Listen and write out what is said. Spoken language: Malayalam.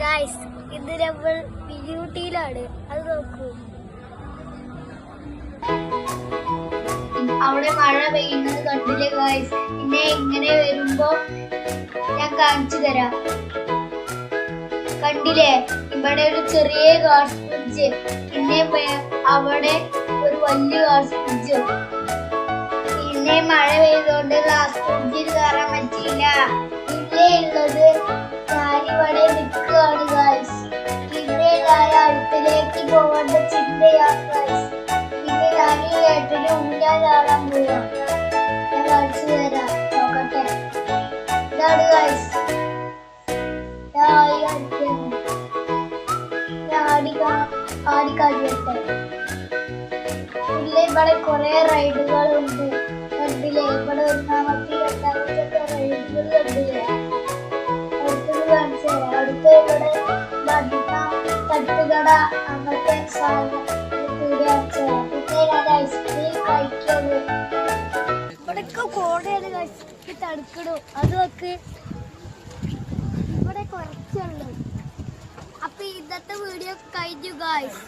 ഗായ്സ് ഇത് നമ്മൾ ബ്യൂട്ടിയിലാണ്, അത് നോക്കൂ. അവിടെ മഴ പെയ്യുന്നത് കണ്ടില്ലേ ഗായ്സ്? പിന്നെ ഇങ്ങനെ വരുമ്പോ ഞാൻ കാണിച്ചു തരാം. കണ്ടില്ലേ, ഇവിടെ ഒരു ചെറിയ ഗ്ലാസ് ഫ്രിഡ്ജ്, പിന്നെ അവിടെ ഒരു വലിയ ഗ്ലാസ് ഫ്രിഡ്ജ്. പിന്നെ മഴ പെയ്തോണ്ട് ഗ്ലാസ് ഫ്രിഡ്ജിൽ കയറാൻ പറ്റിയില്ല. പിന്നെ ഉള്ളത് ഞാനിവിടെ നിൽക്കുകയാണ് ഗായ്സ്. പിന്നെ ഞാൻ അടുത്തിലേക്ക് പോകേണ്ട ചിന്തയാണ് ഗായ്സ്. പിന്നെ ഞാൻ ഏട്ടന് ഊഞ്ഞാലാടാൻ പോവാ. ഞാൻ കാണിച്ചു തരാം, നോക്കട്ടെ. ഇതാണ് ഗായ്സ്, ആടിക്കാടിയട്ടെ. പിന്നെ ഇവിടെ കുറെ റൈഡുകളുണ്ട്, കണ്ടില്ലേ? ഇവിടെ ഒന്നാമത്തെ രണ്ടാമത്തെ റൈഡുകൾ കണ്ടില്ലേ? അടുത്തത് കാണിച്ചു തരാം. അടുത്ത ഇവിടെ തട്ടുകട അങ്ങനത്തെ സാധനം കാണിച്ചു തരാം. പിന്നെ ഞാൻ ഐസ്ക്രീം കഴിക്കുന്നു. ഇവിടെയൊക്കെ കോടയാണ് കഴിച്ച് തണുക്കണു, അതൊക്കെ ഇവിടെ കുറച്ചുള്ളൂ. അപ്പൊ ഇന്നത്തെ വീഡിയോ കഴിഞ്ഞു ഗായ്സ്.